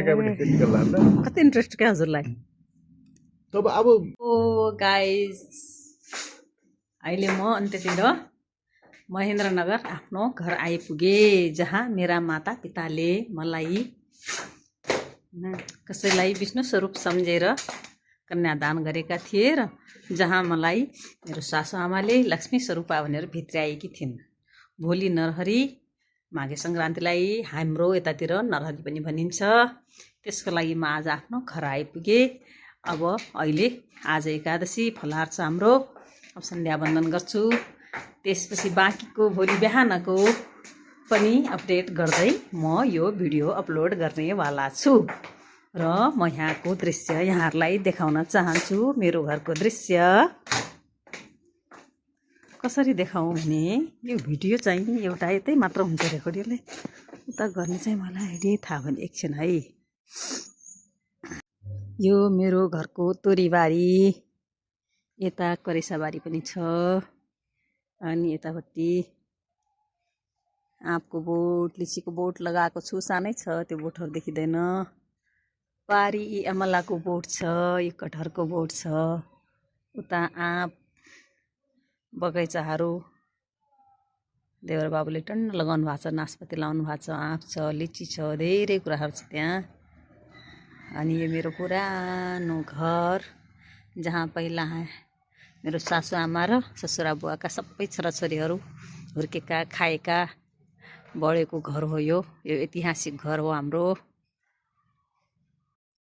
कति इन्ट्रेस्ट क्या हजुरलाई? तब अब ओ गाइस, अहिले म अन्त्यतिर महेन्द्रनगर आफ्नो घर आइपुगे, जहाँ मेरा माता पिताले मलाई कसैलाई विष्णु स्वरूप सम्झेर कन्यादान गरेका थिए र जहाँ मलाई मेरो सासुआमाले लक्ष्मी स्वरूपा भनेर भित्र्याएकी थिइन्। भोलि नरहरी, माघे सङ्क्रान्तिलाई हाम्रो यतातिर नरहरी पनि भनिन्छ। त्यसको लागि म आज आफ्नो घर आइपुगे। अब अहिले आज एकादशी फलार छ हाम्रो। अब सन्ध्या वन्दन गर्छु, त्यसपछि बाँकीको भोलि बिहानको पनि अपडेट गर्दै म यो भिडियो अपलोड गर्नेवाला छु र म यहाँको दृश्य यहाँहरूलाई देखाउन चाहन्छु। मेरो घरको दृश्य कसरी देखाउँ भने यो भिडियो चाहिँ एउटा यतै मात्र हुन्छ रेकर्डिङले, उता गर्ने चाहिँ मलाई अहिले थाहा भएन। एकछिन है, यो मेरो घरको तोरीबारी, यता करेसाबारी पनि छ, अनि यतापट्टि आँपको बोट, लिचीको बोट लगाएको छु। सानै छ, त्यो बोटहरू देखिँदैन। पारी अमलाको बोट छ, यो कटहरको बोट छ, उता आँप बगैँचाहरू देवर बाबुले टन्न लगाउनु भएको छ, नासपति लाउनु भएको छ, आँप छ, लिची छ, धेरै कुराहरू छ त्यहाँ। अनि यो मेरो पुरानो घर, जहाँ पहिला मेरो सासुआमा र ससुरा बुवाका सबै छोराछोरीहरू हुर्केका, खाएका, बढेको घर हो। यो ऐतिहासिक घर हो हाम्रो।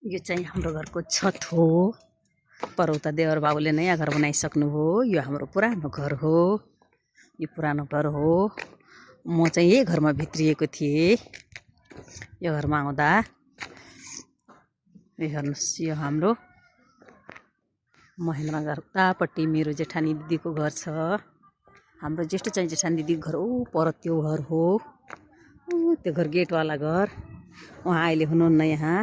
यो चाहिँ हाम्रो घरको छत हो। पर उता देवर बाबुले नयाँ घर बनाइसक्नु हो। यो हाम्रो पुरानो घर हो। यो पुरानो घर हो। म चाहिँ यही घरमा भित्रिएको थिएँ। यो घरमा आउँदा यो हेर्नुहोस्, यो हाम्रो महेन्द्रनगर उतापट्टि मेरो जेठानी दिदीको घर छ। हाम्रो ज्येष्ठ चाहिँ जेठानी दिदीको घर ऊ पर त्यो घर हो। त्यो घर गेटवाला घर। उहाँ अहिले हुनुहुन्न, यहाँ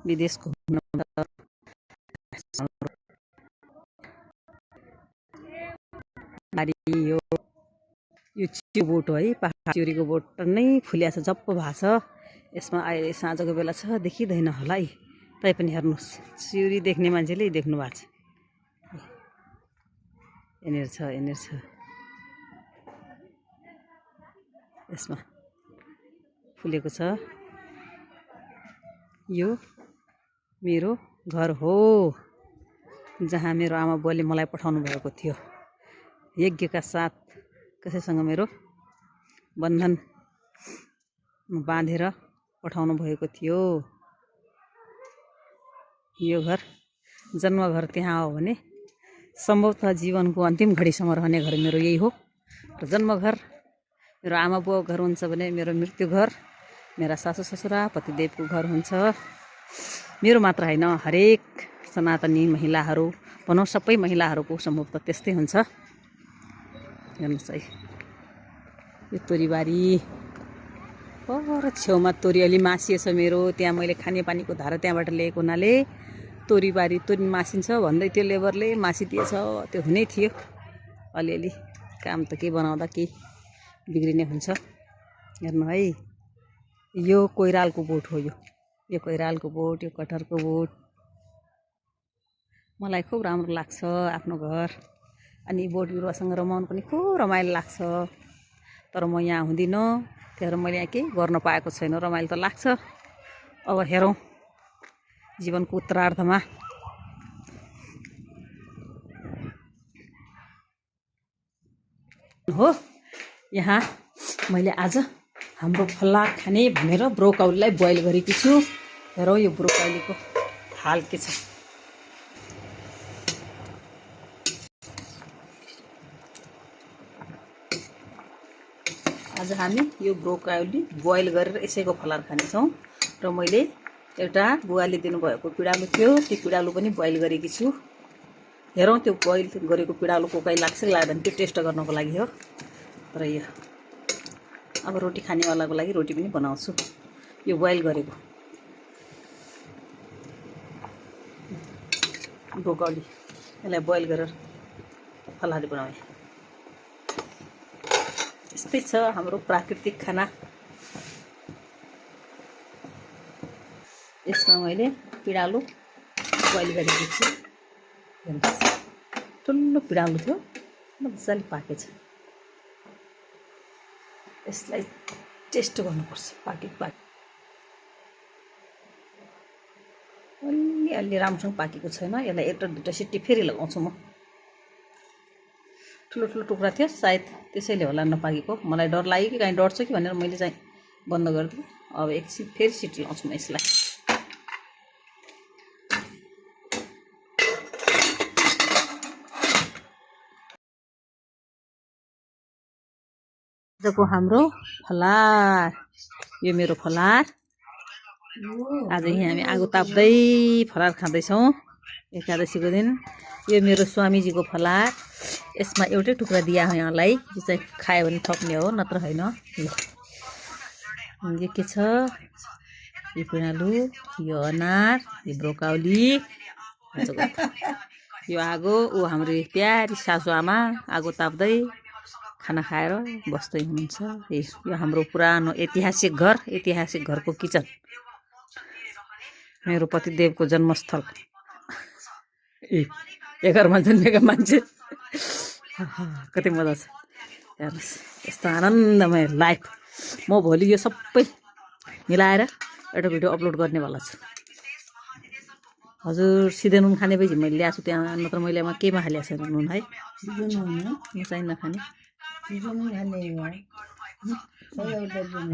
विदेशको हुनुहुन्छ। यो चियो बोट हो है, पहाड चिउरीको बोट नै फुल्या छ, जप्प भएको छ। यसमा अहिले साँझको बेला छ, देखिँदैन होला है, तैपनि हेर्नुहोस्, चिउरी देख्ने मान्छेले देख्नु भएको छ। यहाँनिर छ, यहाँनिर छ, यसमा फुलेको छ। यो मेरो घर हो, जहाँ मेरो आमा बुवाले मलाई पठाउनु भएको थियो। यज्ञका साथ कसैसँग मेरो बन्धन बाँधेर पठाउनु भएको थियो। यो घर जन्मघर त्यहाँ हो भने सम्भवतः जीवनको अन्तिम घडीसम्म रहने घर मेरो यही हो। र जन्मघर मेरो आमा बुवाको घर हुन्छ भने मेरो मृत्यु घर मेरा सासु ससुरा पतिदेवको घर हुन्छ। मेरो मात्र होइन, हरेक सनातनी महिलाहरू भनौँ, सबै महिलाहरूको सम्भवतः त्यस्तै हुन्छ। हेर्नुहोस् है, यो तोरीबारी पर छेउमा तोरी अलि मासिएछ मेरो। त्यहाँ मैले खानेपानीको धारा त्यहाँबाट ल्याएको हुनाले तोरीबारी तोरी मासिन्छ भन्दै त्यो लेबरले मासिदिएछ। त्यो हुनै थियो, अलिअलि काम त के बनाउँदा के बिग्रिने हुन्छ। हेर्नु है, यो कोइरालको बोट हो। यो कोइरालको बोट, यो कटहरको बोट। मलाई खुब राम्रो लाग्छ आफ्नो घर। अनि बोट बिरुवासँग रमाउनु पनि खुब रमाइलो लाग्छ। तर म यहाँ हुँदिनँ, त्यही भएर मैले यहाँ केही गर्न पाएको छैन। रमाइलो त लाग्छ। अब हेरौँ जीवनको उत्तरार्धमा हो। यहाँ मैले आज हाम्रो फलार खाने भनेर ब्रोकाउलीलाई बोइल गरेकी छु। हेरौँ यो ब्रोकाउलीको हाल के छ। आज हामी यो ब्रोकाउली बोइल गरेर यसैको फलार खानेछौँ। र मैले एउटा बुवाले दिनुभएको पिँडालु थियो, त्यो पिँडालु पनि बोइल गरेकी छु। हेरौँ त्यो बोइल गरेको पिँडालुको कहीँ लाग्छ कि लाग्दैन, त्यो टेस्ट गर्नको लागि हो। तर यो अब रोटी खानेवालाको लागि रोटी पनि बनाउँछु। यो बोइल गरेको ब्रोकाउली, यसलाई बोइल गरेर फलारी बनाउने। यस्तै छ हाम्रो प्राकृतिक खाना। यसमा मैले पिँडालु बोइल गरेको छु। हेर्नुहोस् ठुलो पिँडालु थियो मजाले पाकेछ। यसलाई टेस्ट गर्नुपर्छ पाकेको अलि राम्रोसँग पाकेको छैन। यसलाई एउटा दुईवटा सिटी फेरि लगाउँछु म। ठुलो ठुलो टुक्रा थियो सायद त्यसैले होला नपाकेको। मलाई डर लाग्यो कि कहीँ डढ्छ कि भनेर मैले चाहिँ बन्द गरिदिएँ। अब एकछिन फेरि सिटी लगाउँछु म यसलाई। आजको हाम्रो फलार, यो मेरो फलार। आज यहाँ हामी आगो ताप्दै फलार खाँदैछौँ एकादशीको दिन। यो मेरो स्वामीजीको फलार। यसमा एउटै टुक्रा दिया हो यहाँलाई, यो चाहिँ खायो भने थप्ने हो नत्र होइन। यो के छ, यो पिँडालु, यो अनार, यो ब्रोकाउली, यो आगो। ऊ हाम्रो प्यारी सासु आमा आगो ताप्दै खाना खाएर बस्दै हुनुहुन्छ। यो हाम्रो पुरानो ऐतिहासिक घर, ऐतिहासिक घरको किचन, मेरो पतिदेवको जन्मस्थल। ए घरमा जन्मेका मान्छे कति मजा छ हेर्नुहोस्। यस्तो आनन्दमय लाइफ। म भोलि यो सबै मिलाएर एउटा भिडियो अपलोड गर्नेवाला छु। हजुर सिधै नुन खाने भएपछि मैले ल्याएको छु त्यहाँ, नत्र मैले केमा हालेको छैन नुन है। म चाहिँ नखाने।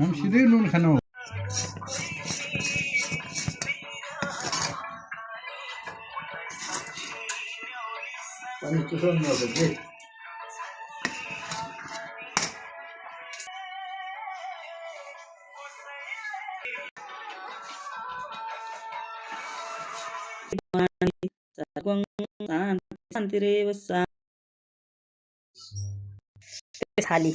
हम सिधै नुन खानु। शान्तिरेव थाली